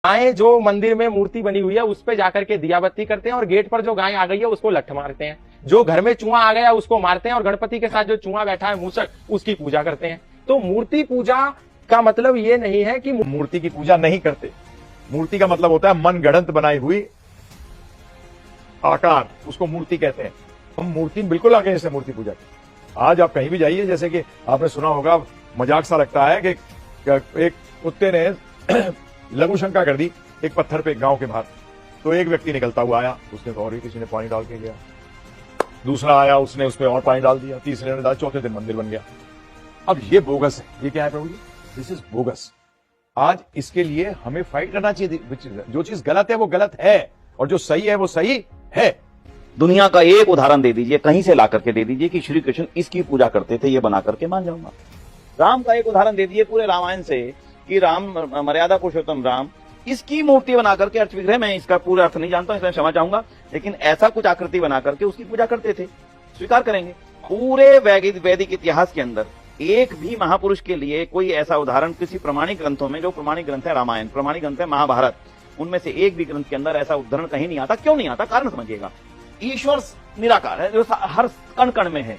गायें जो मंदिर में मूर्ति बनी हुई है उस पे जाकर के दिया बत्ती करते हैं और गेट पर जो गाय आ गई है उसको लठ मारते हैं। जो घर में चूहा आ गया उसको मारते हैं और गणपति के साथ जो चूहा बैठा है मूषक उसकी पूजा करते हैं। तो मूर्ति पूजा का मतलब ये नहीं है कि मूर्ति की पूजा नहीं करते। मूर्ति का मतलब होता है मन गढ़ंत बनाई हुई आकार, उसको मूर्ति कहते हैं। हम मूर्ति बिल्कुल आगे से मूर्ति पूजा की। आज आप कहीं भी जाइए, जैसे कि आपने सुना होगा, मजाक सा लगता है कि एक कुत्ते ने लघु शंका कर दी एक पत्थर पे गांव के बाहर। तो एक व्यक्ति निकलता हुआ आया, उसने तो और ही किसी ने पानी डाल के गया, दूसरा आया उसने उस पर और पानी डाल दिया, तीसरे ने डाला, चौथे दिन मंदिर बन गया। अब ये बोगस है। ये क्या है Prabhu ji? This is bogus. आज इसके लिए हमें फाइट करना चाहिए। जो चीज गलत है वो गलत है और जो सही है वो सही है। दुनिया का एक उदाहरण दे दीजिए, कहीं से ला करके दे दीजिए कि श्री कृष्ण इसकी पूजा करते थे, ये बना करके मान जाऊंगा। राम का एक उदाहरण दे दीजिए पूरे रामायण से कि राम मर्यादा पुरुषोत्तम राम इसकी मूर्ति बना करके, अर्थ विग्रह, मैं इसका पूरा अर्थ नहीं जानता हूं इसलिए क्षमा चाहूंगा, लेकिन ऐसा कुछ आकृति बना करके उसकी पूजा करते थे। स्वीकार करेंगे। पूरे वैदिक इतिहास के अंदर एक भी महापुरुष के लिए कोई ऐसा उदाहरण किसी प्रमाणिक ग्रंथों में, जो प्रमाणिक ग्रंथ है रामायण, प्रमाणिक ग्रंथ है महाभारत, उनमें से एक भी ग्रंथ के अंदर ऐसा उदाहरण कहीं नहीं आता। क्यों नहीं आता? कारण समझिएगा। ईश्वर निराकार है, जो हर कण कण में है।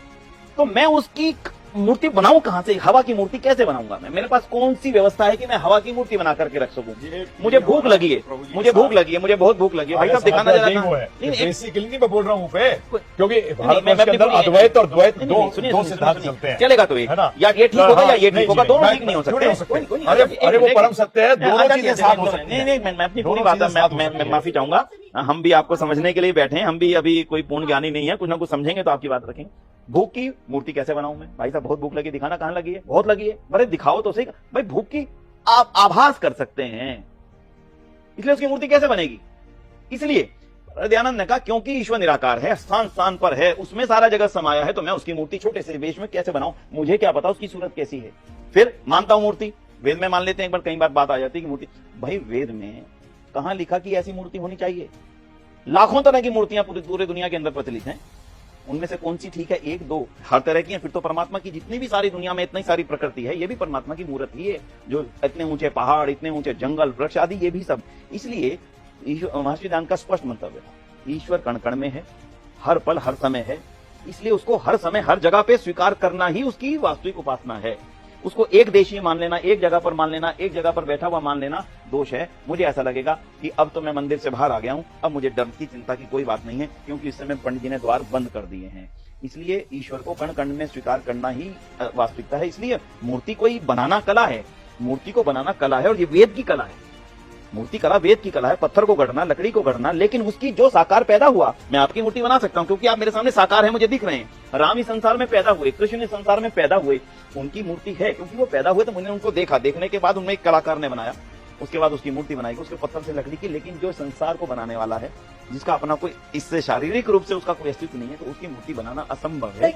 तो मैं उसकी मूर्ति बनाऊं कहां से? हवा की मूर्ति कैसे बनाऊंगा मैं? मेरे पास कौन सी व्यवस्था है कि मैं हवा की मूर्ति बना करके रख सकूं? मुझे भूख लगी है, मुझे भूख लगी है, मुझे बहुत भूख लगी है। भाई साहब दिखाना जरा। बेसिकली नहीं मैं बोल रहा हूं पे, क्योंकि भारत के अंदर अद्वैत और द्वैत दो सिद्धांत चलते हैं। चलेगा तो एक, या ये ठीक होगा या ये ठीक होगा, दोनों ठीक नहीं हो सकते। अरे वो परम सत्य है, दोनों चीजें साथ हो सकती हैं। नहीं, मैं अपनी पूरी बात मैं माफी चाहूंगा। हम भी आपको समझने के लिए बैठे हैं, हम भी अभी कोई पूर्ण ज्ञानी नहीं है, कुछ ना कुछ समझेंगे तो आपकी बात रखेंगे। भूख की मूर्ति कैसे बनाऊं मैं? भाई साहब बहुत भूख लगी, दिखाना कहां लगी है? बहुत लगी है। अरे दिखाओ तो सही। भाई भूख की आप आभास कर सकते हैं, इसलिए उसकी मूर्ति कैसे बनेगी? इसलिए दयानंद ने कहा क्योंकि ईश्वर निराकार है, स्थान स्थान पर है, उसमें सारा जगत समाया है, तो मैं उसकी मूर्ति छोटे से वेश में कैसे बनाऊं? मुझे क्या पता उसकी सूरत कैसी है। फिर मानता हूं मूर्ति, वेद में मान लेते हैं। एक बार कई बार बात आ जाती है कि मूर्ति, भाई वेद में कहां लिखा कि ऐसी मूर्ति होनी चाहिए? लाखों तरह की मूर्तियां पूरी दुनिया के अंदर प्रचलित हैं, उनमें से कौन सी ठीक है? एक दो, हर तरह की है। फिर तो परमात्मा की जितनी भी सारी दुनिया में इतनी सारी प्रकृति है, ये भी परमात्मा की मूर्त ही है। जो इतने ऊंचे पहाड़, इतने ऊंचे जंगल, वृक्ष आदि, ये भी सब। इसलिए महर्षि दयानंद का स्पष्ट मंतव्य था, ईश्वर कण कण में है, हर पल हर समय है, इसलिए उसको हर समय हर जगह पे स्वीकार करना ही उसकी वास्तविक उपासना है। उसको एक देशीय मान लेना, एक जगह पर मान लेना, एक जगह पर बैठा हुआ मान लेना दोष है। मुझे ऐसा लगेगा कि अब तो मैं मंदिर से बाहर आ गया हूं, अब मुझे डर की चिंता की कोई बात नहीं है, क्योंकि इस समय पंडित जी ने द्वार बंद कर दिए हैं। इसलिए ईश्वर को कण कण में स्वीकार करना ही वास्तविकता है। इसलिए मूर्ति कोई बनाना कला है, मूर्ति को बनाना कला है, और ये वेद की कला है। मूर्ति कला वेद की कला है, पत्थर को गढ़ना, लकड़ी को गढ़ना, लेकिन उसकी जो साकार पैदा हुआ, मैं आपकी मूर्ति बना सकता हूं क्योंकि आप मेरे सामने साकार है, मुझे दिख रहे हैं। राम इस संसार में पैदा हुए, कृष्ण इस संसार में पैदा हुए, उनकी मूर्ति है क्योंकि वो पैदा हुए, तो मैंने उनको देखा, देखने के बाद उनमें एक कलाकार ने बनाया, उसके बाद उसकी मूर्ति बनाई, उसके पत्थर से लकड़ी की। लेकिन जो संसार को बनाने वाला है, जिसका अपना कोई इससे शारीरिक रूप से उसका कोई अस्तित्व नहीं है, तो उसकी मूर्ति बनाना असंभव है।